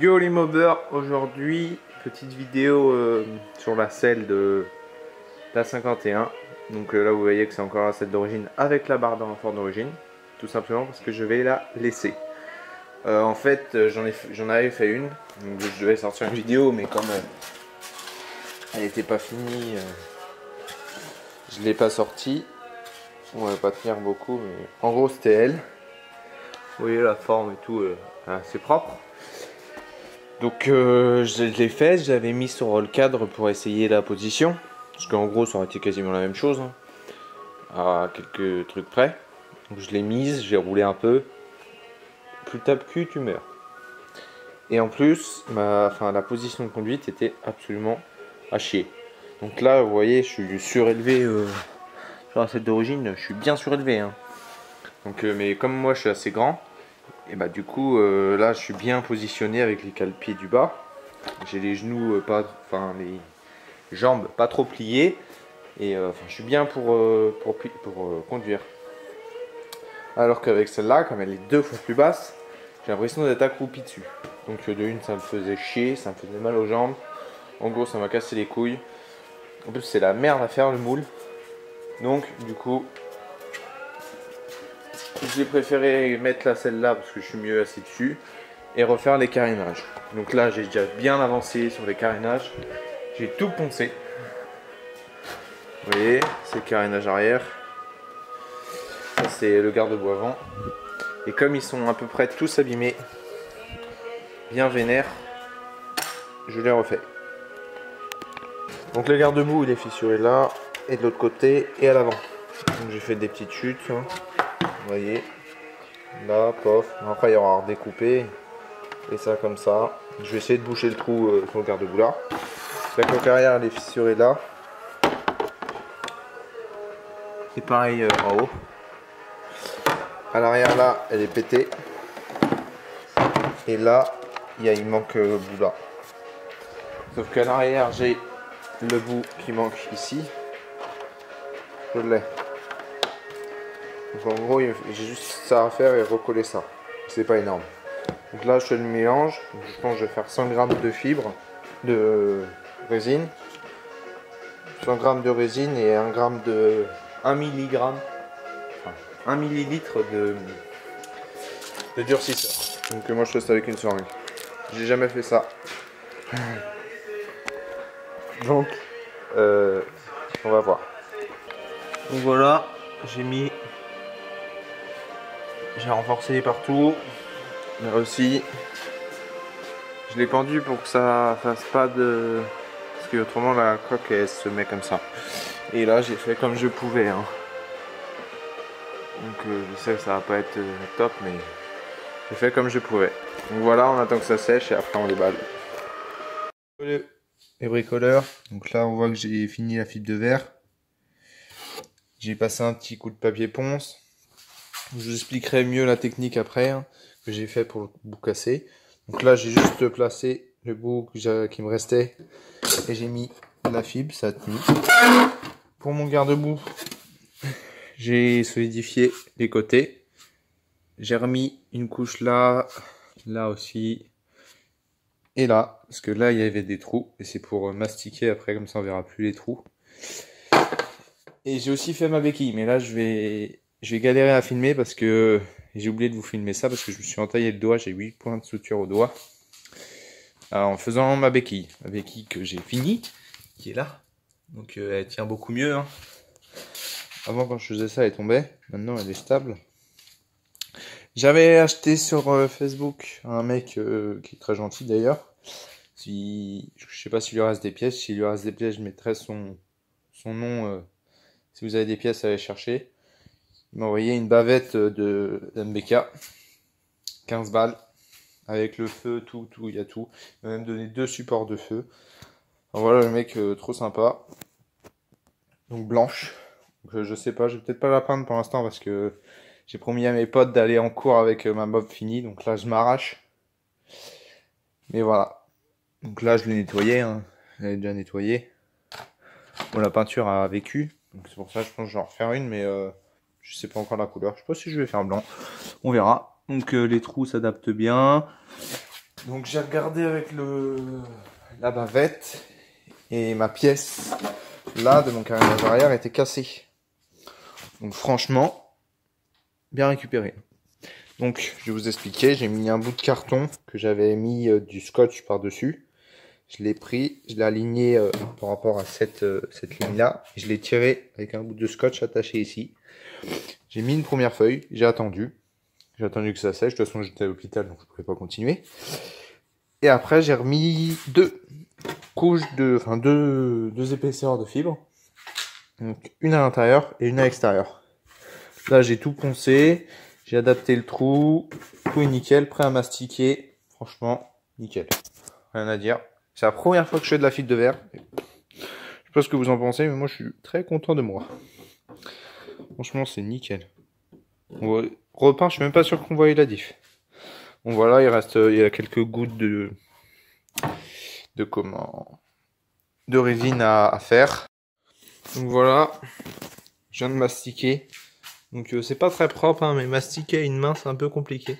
Yo les mobbers, aujourd'hui petite vidéo sur la selle de la 51. Donc là vous voyez que c'est encore la selle d'origine avec la barre d'enfort d'origine, tout simplement parce que je vais la laisser. En fait j'en avais fait une, donc je devais sortir une vidéo, mais comme elle n'était pas finie, je l'ai pas sortie. On va pas tenir beaucoup, mais en gros c'était elle. Vous voyez la forme et tout, assez propre. Donc je l'ai fait, j'avais mis sur le cadre pour essayer la position. Parce qu'en gros ça aurait été quasiment la même chose, hein, à quelques trucs près. Donc je l'ai mise, j'ai roulé un peu. Plus le tape cul, tu meurs. Et en plus, la position de conduite était absolument à chier. Donc là, vous voyez, je suis surélevé sur la selle d'origine, je suis bien surélevé. Hein. Donc, mais comme moi je suis assez grand, et bah du coup là je suis bien positionné avec les cale-pieds du bas. J'ai les genoux les jambes pas trop pliées et je suis bien pour conduire. Alors qu'avec celle-là, comme elle est 2 fois plus basse, j'ai l'impression d'être accroupi dessus. Donc de une, ça me faisait chier, ça me faisait mal aux jambes. En gros, ça m'a cassé les couilles. En plus, c'est la merde à faire le moule. Donc du coup, j'ai préféré mettre la selle-là parce que je suis mieux assis dessus et refaire les carénages. Donc là, j'ai déjà bien avancé sur les carénages. J'ai tout poncé. Vous voyez, c'est le carénage arrière. Ça, c'est le garde-boue avant. Et comme ils sont à peu près tous abîmés, bien vénères, je les refais. Donc le garde-boue, il est fissuré là, et de l'autre côté, et à l'avant. Donc j'ai fait des petites chutes. Hein. Vous voyez, là, pof. Après, il y aura à redécouper. Et ça comme ça. Je vais essayer de boucher le trou sur le garde-boue là. La coque arrière, elle est fissurée là. Et pareil en haut. À l'arrière là, elle est pétée. Et là, il manque le bout là. Sauf qu'à l'arrière, j'ai le bout qui manque ici. Je l'ai. Donc en gros, j'ai juste ça à faire et recoller ça. C'est pas énorme. Donc là, je fais le mélange. Donc, je pense que je vais faire 100 g de fibre de résine. 100 g de résine et 1 g de 1 mg. Enfin, 1 millilitre de durcisseur. Donc moi je fais ça avec une seringue. J'ai jamais fait ça. Donc on va voir. Donc voilà, j'ai renforcé partout. Là aussi, je l'ai pendu pour que ça fasse pas de... Parce que autrement la coque elle se met comme ça. Et là j'ai fait comme je pouvais. Hein. Donc je sais que ça va pas être top, mais j'ai fait comme je pouvais. Donc voilà, on attend que ça sèche et après on déballe. Les bricoleurs. Donc là on voit que j'ai fini la fibre de verre. J'ai passé un petit coup de papier ponce. Je vous expliquerai mieux la technique après hein, que j'ai fait pour le bout cassé. Donc là j'ai juste placé le bout qui me restait et j'ai mis la fibre, ça a tenu. Pour mon garde-boue, j'ai solidifié les côtés. J'ai remis une couche là, là aussi. Et là, parce que là il y avait des trous et c'est pour mastiquer après, comme ça on verra plus les trous. Et j'ai aussi fait ma béquille, mais là je vais galérer à filmer parce que j'ai oublié de vous filmer ça parce que je me suis entaillé le doigt, j'ai 8 points de suture au doigt. Alors, en faisant ma béquille que j'ai fini, qui est là. Donc elle tient beaucoup mieux. Hein. Avant quand je faisais ça elle tombait, maintenant elle est stable. J'avais acheté sur Facebook un mec qui est très gentil d'ailleurs. Je sais pas s'il lui reste des pièces. S'il lui reste des pièces, je mettrai son nom. Si vous avez des pièces à aller chercher. Il m'a envoyé une bavette de MBK. 15 balles. Avec le feu, tout, il y a tout. Il m'a même donné 2 supports de feu. Alors voilà le mec trop sympa. Donc blanche. Donc, je sais pas, je vais peut-être pas la peindre pour l'instant parce que j'ai promis à mes potes d'aller en cours avec ma bob finie. Donc là je m'arrache. Mais voilà. Donc là je l'ai nettoyé. Hein. Je l'ai déjà nettoyé. Bon la peinture a vécu. Donc c'est pour ça que je pense que je vais en refaire une. Mais je sais pas encore la couleur. Je sais pas si je vais faire blanc. On verra. Donc les trous s'adaptent bien. Donc j'ai regardé avec la bavette et ma pièce là de mon carénage arrière était cassée. Donc franchement, bien récupéré. Donc je vais vous expliquer, j'ai mis un bout de carton que j'avais mis du scotch par-dessus. Je l'ai pris, je l'ai aligné par rapport à cette ligne-là. Je l'ai tiré avec un bout de scotch attaché ici. J'ai mis une première feuille, j'ai attendu. J'ai attendu que ça sèche. De toute façon, j'étais à l'hôpital, donc je ne pouvais pas continuer. Et après, j'ai remis deux épaisseurs de fibres. Donc, une à l'intérieur et une à l'extérieur. Là, j'ai tout poncé. J'ai adapté le trou. Tout est nickel, prêt à mastiquer. Franchement, nickel. Rien à dire. C'est la première fois que je fais de la fibre de verre. Je sais pas ce que vous en pensez, mais moi, je suis très content de moi. Franchement, c'est nickel. On repeint, je suis même pas sûr qu'on voit la diff. Bon voilà, il y a quelques gouttes de résine à faire. Donc voilà, je viens de mastiquer. Donc c'est pas très propre, hein, mais mastiquer à une main c'est un peu compliqué.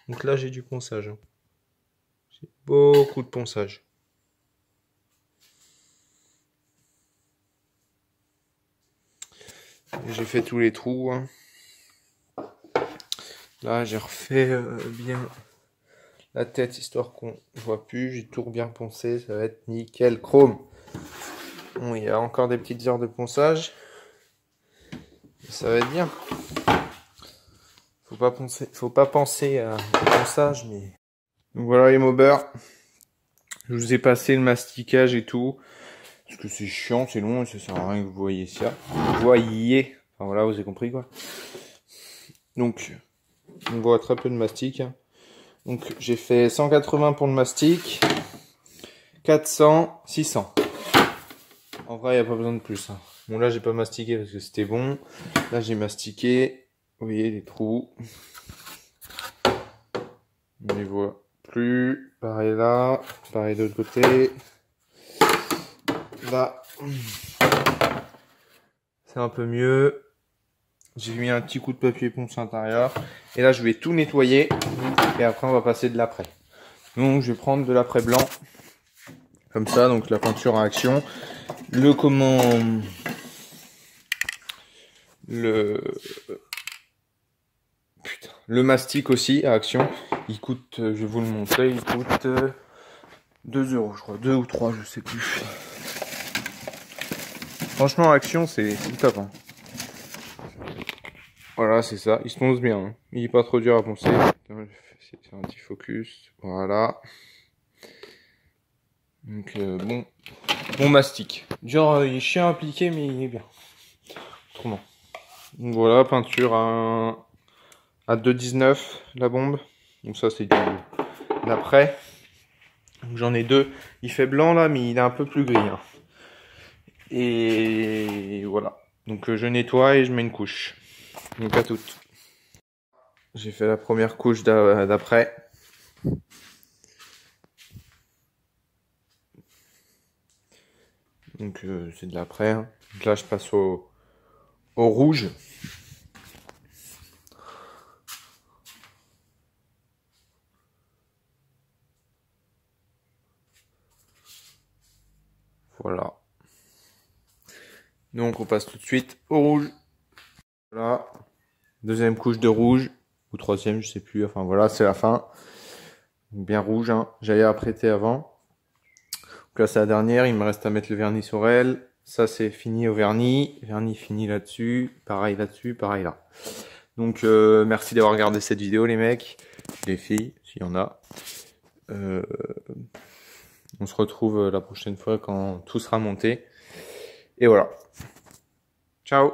Donc là j'ai du ponçage. J'ai beaucoup de ponçage. J'ai fait tous les trous. Hein. Là j'ai refait bien la tête histoire qu'on voit plus. J'ai tout bien poncé, ça va être nickel chrome. Bon, il y a encore des petites heures de ponçage. Ça va être bien. Faut pas penser à ponçage, mais. Donc voilà les mobbers. Je vous ai passé le masticage et tout. Parce que c'est chiant, c'est long et ça sert à rien que vous voyez ça. Vous voyez. Enfin voilà, vous avez compris quoi. Donc, on voit très peu de mastic. Donc j'ai fait 180 pour le mastic. 400, 600. En vrai, il n'y a pas besoin de plus. Hein. Bon, là, j'ai pas mastiqué parce que c'était bon. Là, j'ai mastiqué. Vous voyez les trous. On les voit plus. Pareil là. Pareil de l'autre côté. Là. C'est un peu mieux. J'ai mis un petit coup de papier ponce à l'intérieur. Et là, je vais tout nettoyer. Et après, on va passer de l'après. Donc, je vais prendre de l'après blanc. Comme ça, donc la peinture à action. Le mastic aussi à action. Il coûte, je vais vous le montrer, il coûte 2 euros, je crois. 2 ou 3, je sais plus. Franchement, action, c'est top. Hein. Voilà, c'est ça. Il se ponce bien. Hein. Il est pas trop dur à poncer. C'est un petit focus. Voilà. Donc, bon mastic. Genre, il est chiant à appliquer, mais il est bien. Autrement. Donc voilà, peinture à 2,19 la bombe. Donc ça, c'est d'après. J'en ai deux. Il fait blanc là, mais il est un peu plus gris. Hein. Et voilà. Donc je nettoie et je mets une couche. Donc à toutes. J'ai fait la première couche d'après. Donc c'est de l'après. Hein. Donc là je passe au rouge. Voilà. Donc on passe tout de suite au rouge. Voilà. Deuxième couche de rouge. Ou troisième, je sais plus. Enfin voilà, c'est la fin. Donc, bien rouge. Hein. J'allais apprêter avant. Donc là c'est la dernière. Il me reste à mettre le vernis sur elle. Ça c'est fini au vernis. Vernis fini là-dessus. Pareil là-dessus. Pareil là. Donc merci d'avoir regardé cette vidéo les mecs. Les filles, s'il y en a. On se retrouve la prochaine fois quand tout sera monté. Et voilà. Ciao!